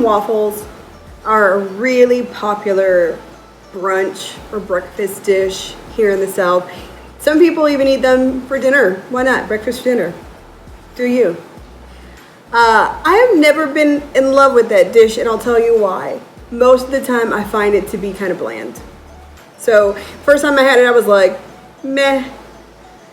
waffles are a really popular brunch or breakfast dish here in the South. Some people even eat them for dinner. Why not? Breakfast for dinner. Do you? I have never been in love with that dish, and I'll tell you why. Most of the time, I find it to be kind of bland. So, first time I had it, I was like, meh.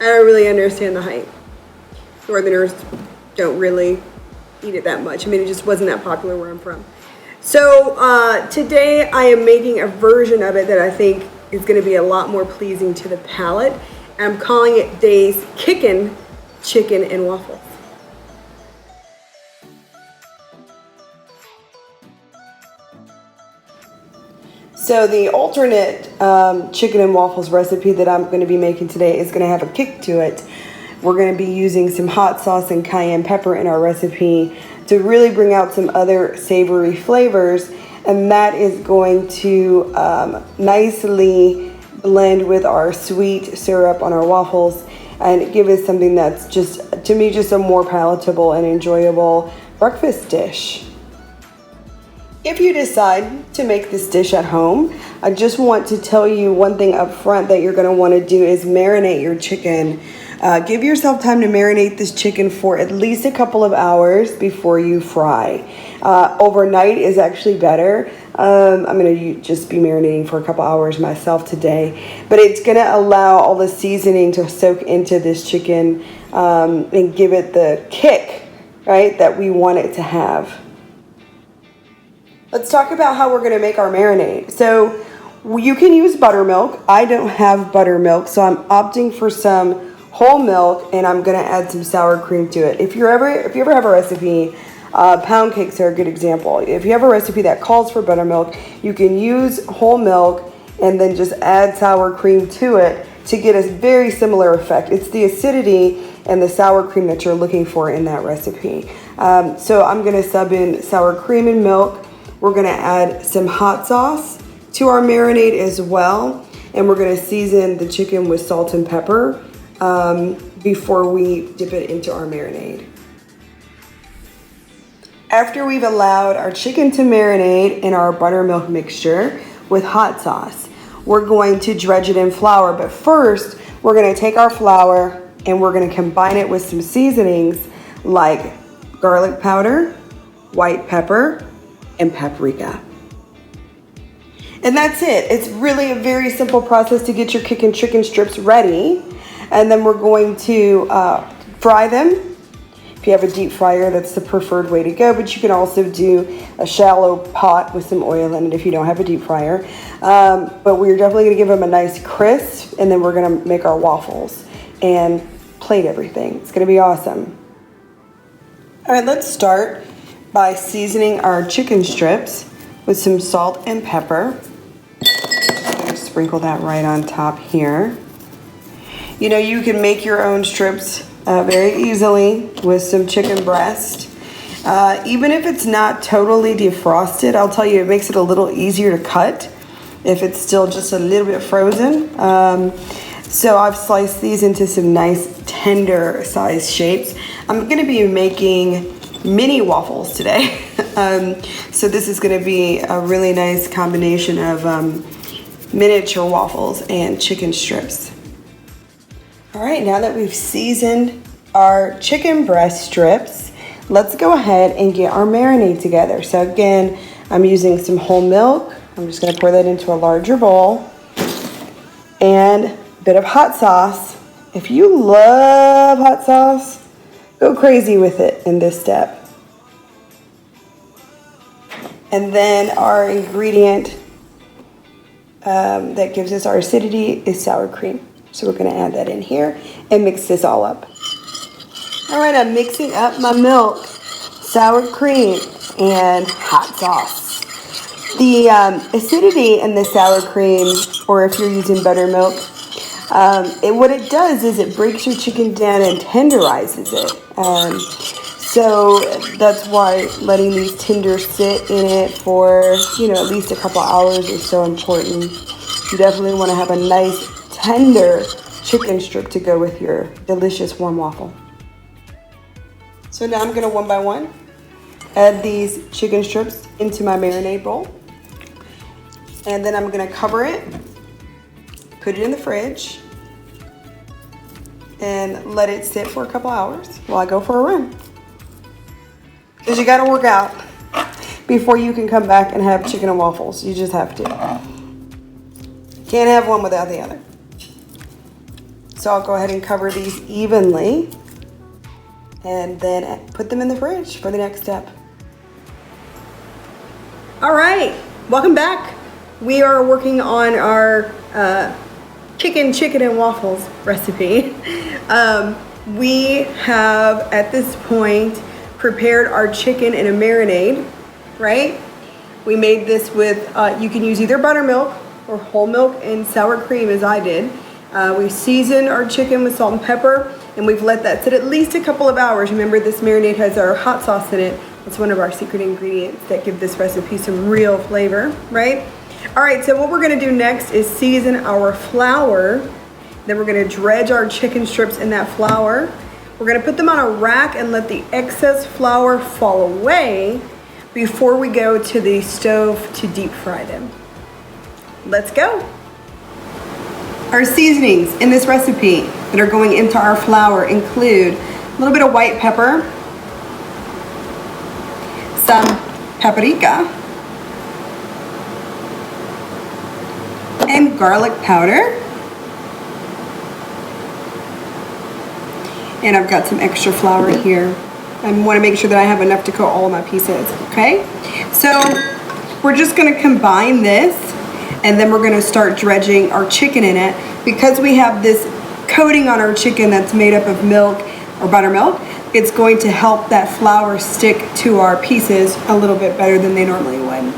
I don't really understand the hype. Northerners don't really eat it that much. I mean, it just wasn't that popular where I'm from. So, today I am making a version of it that I think is going to be a lot more pleasing to the palate. I'm calling it today's Kickin Chicken and Waffles. So the alternate chicken and waffles recipe that I'm going to be making today is going to have a kick to it. We're going to be using some hot sauce and cayenne pepper in our recipe to really bring out some other savory flavors, and that is going to nicely blend with our sweet syrup on our waffles and give us something that's just, to me, just a more palatable and enjoyable breakfast dish. If you decide to make this dish at home, I just want to tell you one thing up front that you're going to want to do is marinate your chicken. Give yourself time to marinate this chicken for at least a couple of hours before you fry. Overnight is actually better. I'm going to just be marinating for a couple hours myself today, but it's going to allow all the seasoning to soak into this chicken and give it the kick, right, that we want it to have. Let's talk about how we're going to make our marinade. So you can use buttermilk. I don't have buttermilk, so I'm opting for some whole milk, and I'm going to add some sour cream to it. If you ever have a recipe, pound cakes are a good example. If you have a recipe that calls for buttermilk, you can use whole milk and then just add sour cream to it to get a very similar effect. It's the acidity and the sour cream that you're looking for in that recipe. So I'm going to sub in sour cream and milk. We're going to add some hot sauce to our marinade as well, and we're going to season the chicken with salt and pepper before we dip it into our marinade. After we've allowed our chicken to marinate in our buttermilk mixture with hot sauce, we're going to dredge it in flour. But first, we're going to take our flour and we're going to combine it with some seasonings like garlic powder, white pepper, and paprika. And that's it. It's really a very simple process to get your Kickin chicken strips ready. And then we're going to fry them. If you have a deep fryer, that's the preferred way to go, but you can also do a shallow pot with some oil in it if you don't have a deep fryer. But we're definitely gonna give them a nice crisp, and then we're gonna make our waffles and plate everything. It's gonna be awesome. All right, let's start by seasoning our chicken strips with some salt and pepper. I'm gonna sprinkle that right on top here. You know, you can make your own strips very easily with some chicken breast. Even if it's not totally defrosted, I'll tell you, it makes it a little easier to cut if it's still just a little bit frozen. So I've sliced these into some nice tender size shapes. I'm gonna be making mini-waffles today. So this is gonna be a really nice combination of miniature waffles and chicken strips. All right, now that we've seasoned our chicken breast strips, let's go ahead and get our marinade together. So again, I'm using some whole milk. I'm just gonna pour that into a larger bowl. And a bit of hot sauce. If you love hot sauce, go crazy with it in this step. And then our ingredient that gives us our acidity is sour cream. So we're gonna add that in here and mix this all up. All right, I'm mixing up my milk, sour cream, and hot sauce. The acidity in the sour cream, or if you're using buttermilk, what it does is it breaks your chicken down and tenderizes it. So that's why letting these tenders sit in it for, at least a couple hours is so important. You definitely want to have a nice tender chicken strip to go with your delicious warm waffle. So now I'm going to one by one add these chicken strips into my marinade bowl. And then I'm gonna cover it, put it in the fridge, and let it sit for a couple hours while I go for a run. Because you gotta work out before you can come back and have chicken and waffles. You just have to. Can't have one without the other. So I'll go ahead and cover these evenly and then put them in the fridge for the next step. All right, welcome back. We are working on our Kickin Chicken and Waffles recipe. We have, at this point, prepared our chicken in a marinade, right? We made this with, you can use either buttermilk or whole milk and sour cream as I did. We seasoned our chicken with salt and pepper, and we've let that sit at least a couple of hours. Remember, this marinade has our hot sauce in it. It's one of our secret ingredients that give this recipe some real flavor, right? All right, so what we're gonna do next is season our flour. Then we're gonna dredge our chicken strips in that flour. We're gonna put them on a rack and let the excess flour fall away before we go to the stove to deep fry them. Let's go. Our seasonings in this recipe that are going into our flour include a little bit of white pepper, some paprika, and garlic powder. And I've got some extra flour here. I want to make sure that I have enough to coat all of my pieces, okay? So we're just gonna combine this, and then we're gonna start dredging our chicken in it. Because we have this coating on our chicken that's made up of milk or buttermilk, it's going to help that flour stick to our pieces a little bit better than they normally would.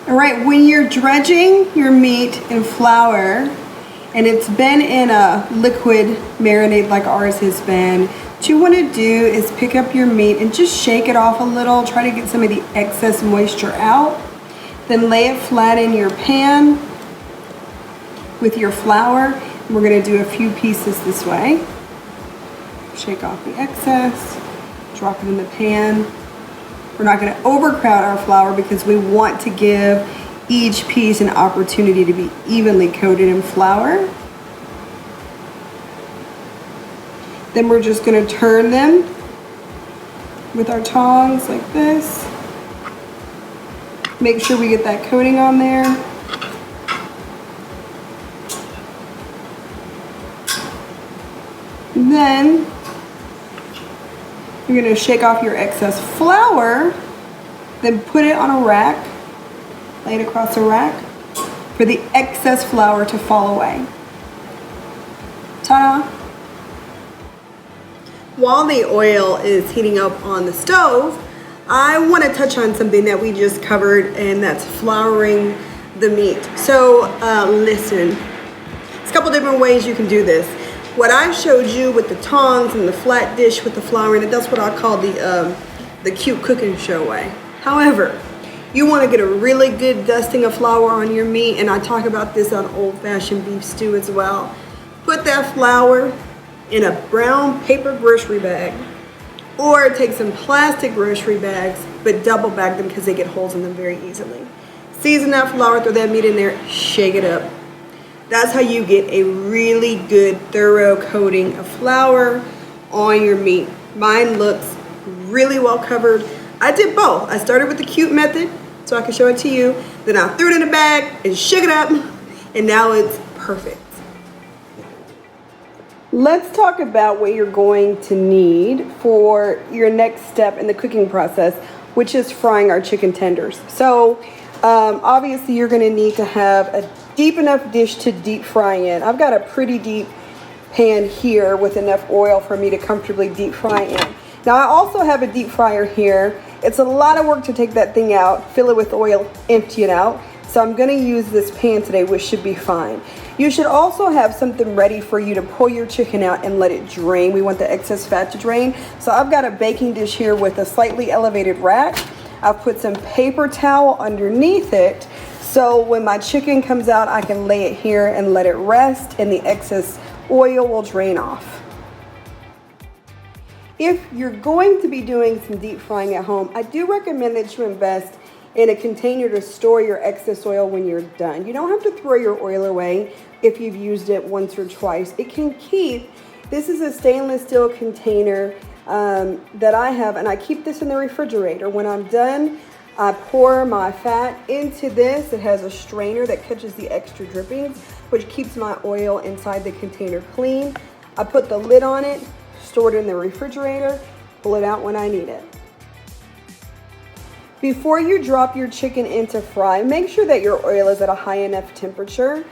All right, when you're dredging your meat in flour, and it's been in a liquid marinade like ours has been, what you wanna do is pick up your meat and just shake it off a little, try to get some of the excess moisture out. Then lay it flat in your pan with your flour. And we're gonna do a few pieces this way. Shake off the excess, drop it in the pan. We're not gonna overcrowd our flour because we want to give each piece an opportunity to be evenly coated in flour. Then we're just gonna turn them with our tongs like this. Make sure we get that coating on there. And then you're gonna shake off your excess flour, then put it on a rack, lay it across a rack for the excess flour to fall away. Ta-da! While the oil is heating up on the stove, I want to touch on something that we just covered, and that's flouring the meat. So listen, there's a couple different ways you can do this. What I showed you with the tongs and the flat dish with the flour in it, that's what I call the cute cooking show way. However, you want to get a really good dusting of flour on your meat, and I talk about this on old-fashioned beef stew as well. Put that flour in a brown paper grocery bag, or take some plastic grocery bags, but double bag them because they get holes in them very easily. Season that flour, throw that meat in there, shake it up. That's how you get a really good thorough coating of flour on your meat. Mine looks really well covered. I did both. I started with the cute method so I can show it to you. Then I threw it in a bag and shook it up, and now it's perfect. Let's talk about what you're going to need for your next step in the cooking process, which is frying our chicken tenders. So obviously you're gonna need to have a deep enough dish to deep fry in. I've got a pretty deep pan here with enough oil for me to comfortably deep fry in. Now I also have a deep fryer here. It's a lot of work to take that thing out, fill it with oil, empty it out. So I'm gonna use this pan today, which should be fine. You should also have something ready for you to pull your chicken out and let it drain. We want the excess fat to drain. So I've got a baking dish here with a slightly elevated rack. I've put some paper towel underneath it, so when my chicken comes out, I can lay it here and let it rest, and the excess oil will drain off. If you're going to be doing some deep frying at home, I do recommend that you invest in a container to store your excess oil when you're done. You don't have to throw your oil away if you've used it once or twice. It can keep, this is a stainless steel container that I have, and I keep this in the refrigerator. When I'm done, I pour my fat into this. It has a strainer that catches the extra drippings, which keeps my oil inside the container clean. I put the lid on it, store it in the refrigerator, pull it out when I need it. Before you drop your chicken into fry, make sure that your oil is at a high enough temperature.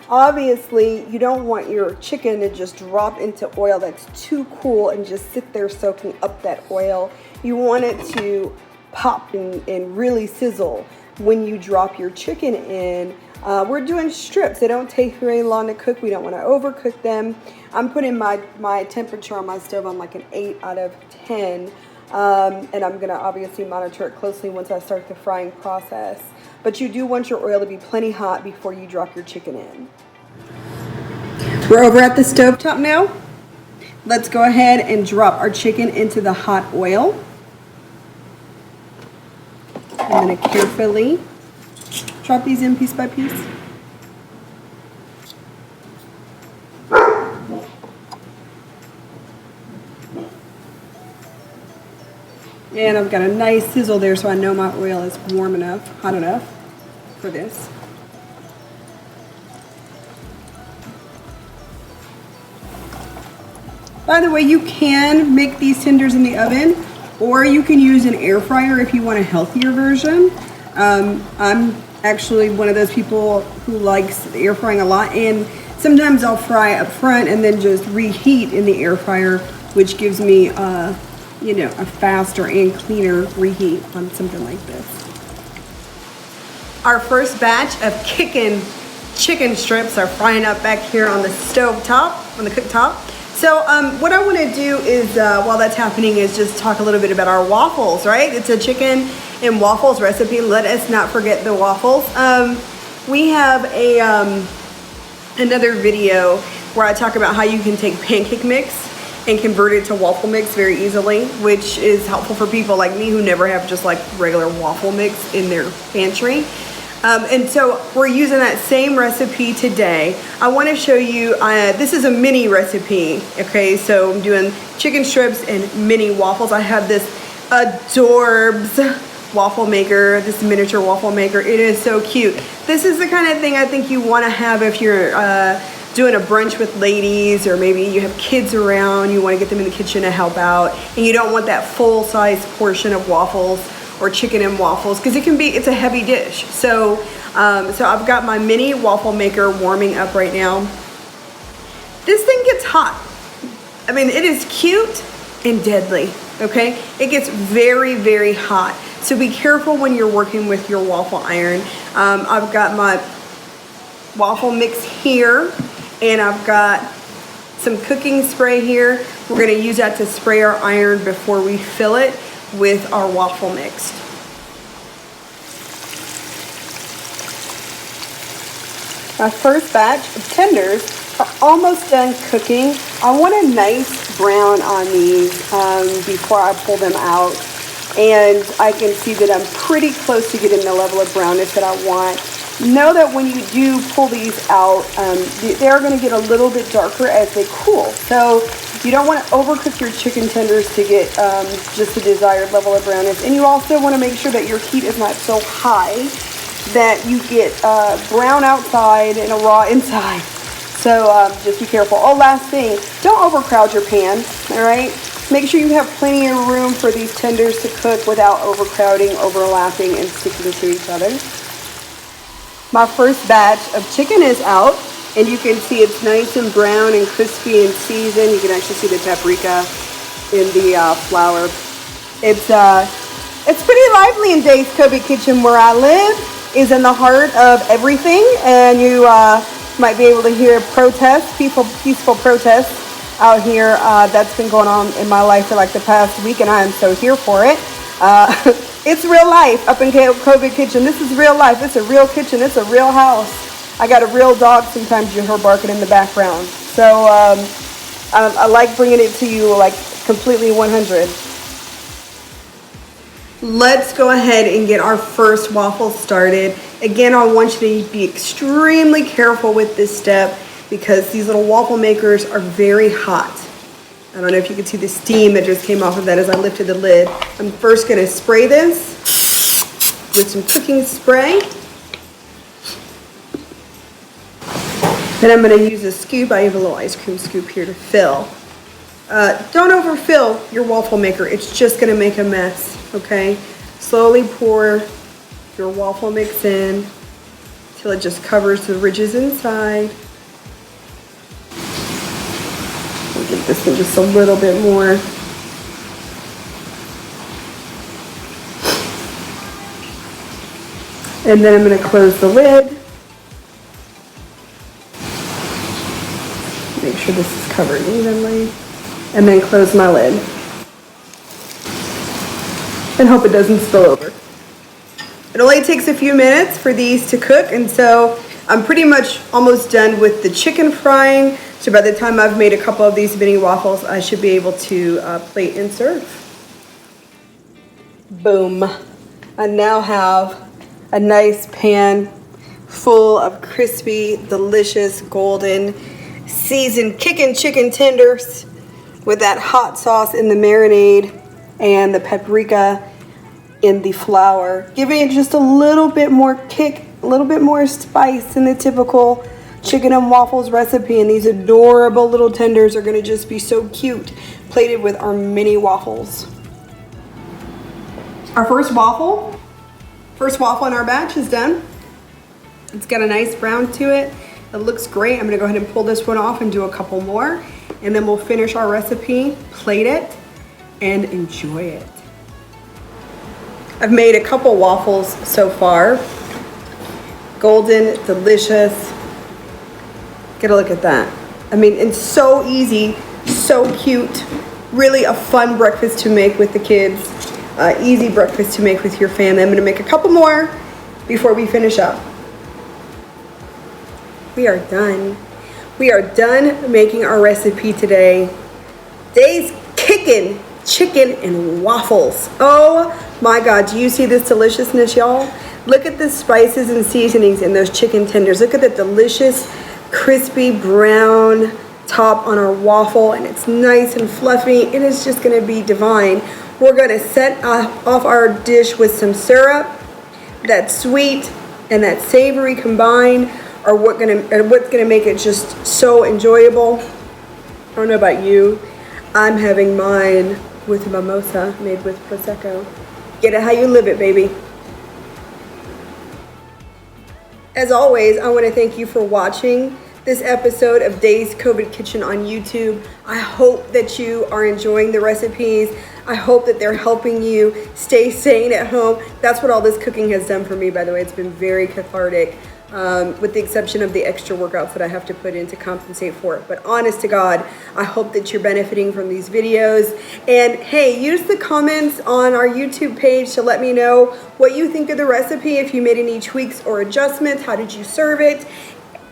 Obviously, you don't want your chicken to just drop into oil that's too cool and just sit there soaking up that oil. You want it to pop and really sizzle when you drop your chicken in. We're doing strips. They don't take very long to cook. We don't want to overcook them. I'm putting my temperature on my stove on like an 8 out of 10. And I'm going to obviously monitor it closely once I start the frying process. But you do want your oil to be plenty hot before you drop your chicken in. We're over at the stovetop now. Let's go ahead and drop our chicken into the hot oil. I'm going to carefully drop these in piece by piece. And I've got a nice sizzle there, so I know my oil is warm enough, hot enough for this. By the way, you can make these tenders in the oven, or you can use an air fryer if you want a healthier version. I'm actually one of those people who likes air frying a lot, and sometimes I'll fry up front and then just reheat in the air fryer, which gives me a faster and cleaner reheat on something like this. Our first batch of Kickin chicken strips are frying up back here on the stove top, on the cooktop. So what I want to do is, while that's happening, is just talk a little bit about our waffles, right? It's a chicken and waffles recipe. Let us not forget the waffles. We have another video where I talk about how you can take pancake mix and convert it to waffle mix very easily, which is helpful for people like me who never have just like regular waffle mix in their pantry. And so we're using that same recipe today. I want to show you, this is a mini recipe, okay? So I'm doing chicken strips and mini waffles. I have this adorbs waffle maker, this miniature waffle maker. It is so cute. This is the kind of thing I think you want to have if you're doing a brunch with ladies, or maybe you have kids around, you want to get them in the kitchen to help out, and you don't want that full-size portion of waffles or chicken and waffles, because it's a heavy dish. So I've got my mini waffle maker warming up right now. This thing gets hot. I mean, it is cute and deadly, okay? It gets very, very hot. So be careful when you're working with your waffle iron. I've got my waffle mix here, and I've got some cooking spray here. We're gonna use that to spray our iron before we fill it with our waffle mix. My first batch of tenders are almost done cooking. I want a nice brown on these before I pull them out. And I can see that I'm pretty close to getting the level of brownness that I want. Know that when you do pull these out, they're going to get a little bit darker as they cool. So you don't want to overcook your chicken tenders to get just the desired level of brownness. And you also want to make sure that your heat is not so high that you get brown outside and a raw inside. So just be careful. Oh, last thing, don't overcrowd your pan, all right? Make sure you have plenty of room for these tenders to cook without overcrowding, overlapping, and sticking to each other. My first batch of chicken is out, and you can see it's nice and brown and crispy and seasoned. You can actually see the paprika in the flour. It's pretty lively in Dave's Kobe Kitchen. Where I live is in the heart of everything, and you might be able to hear protests, peaceful protests out here. That's been going on in my life for like the past week, and I am so here for it. It's real life up in Kobe Kitchen. This is real life. It's a real kitchen. It's a real house. I got a real dog. Sometimes you hear her barking in the background. So I like bringing it to you like completely 100. Let's go ahead and get our first waffle started. Again, I want you to be extremely careful with this step because these little waffle makers are very hot. I don't know if you can see the steam that just came off of that as I lifted the lid. I'm first going to spray this with some cooking spray. Then I'm going to use a scoop. I have a little ice cream scoop here to fill. Don't overfill your waffle maker. It's just going to make a mess, okay? Slowly pour your waffle mix in till it just covers the ridges inside. We'll get this one just a little bit more. And then I'm going to close the lid. Make sure this is covered evenly. And then close my lid. And hope it doesn't spill over. It only takes a few minutes for these to cook, and so I'm pretty much almost done with the chicken frying. So by the time I've made a couple of these mini waffles, I should be able to plate and serve. Boom. I now have a nice pan full of crispy, delicious, golden, seasoned kickin' chicken tenders with that hot sauce in the marinade and the paprika in the flour, giving it just a little bit more kick, a little bit more spice than the typical chicken and waffles recipe. And these adorable little tenders are gonna just be so cute, plated with our mini waffles. Our first waffle in our batch is done. It's got a nice brown to it. It looks great. I'm gonna go ahead and pull this one off and do a couple more, and then we'll finish our recipe, plate it, and enjoy it. I've made a couple waffles so far. Golden, delicious. Get a look at that. I mean, it's so easy, so cute. Really a fun breakfast to make with the kids. Easy breakfast to make with your family. I'm gonna make a couple more before we finish up. We are done. We are done making our recipe today. Dave's Kickin Chicken and Waffles. Oh my God, do you see this deliciousness, y'all? Look at the spices and seasonings in those chicken tenders. Look at the delicious, crispy brown top on our waffle, and it's nice and fluffy. It is just gonna be divine. We're gonna set off our dish with some syrup. That sweet and that savory combined are what's gonna make it just so enjoyable. I don't know about you. I'm having mine with a mimosa made with Prosecco. Get it how you live it, baby. As always, I want to thank you for watching this episode of Dave's COVID Kitchen on YouTube. I hope that you are enjoying the recipes. I hope that they're helping you stay sane at home. That's what all this cooking has done for me, by the way. It's been very cathartic, with the exception of the extra workouts that I have to put in to compensate for it. But honest to God, I hope that you're benefiting from these videos. And hey, use the comments on our YouTube page to let me know what you think of the recipe, if you made any tweaks or adjustments, how did you serve it?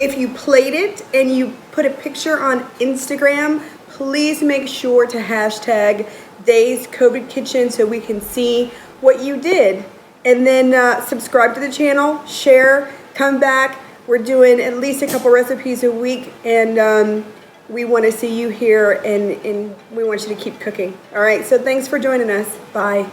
If you played it and you put a picture on Instagram, please make sure to hashtag Dave's COVID Kitchen so we can see what you did. And then subscribe to the channel, share, come back. We're doing at least a couple recipes a week, and we want to see you here, and we want you to keep cooking. All right, so thanks for joining us. Bye.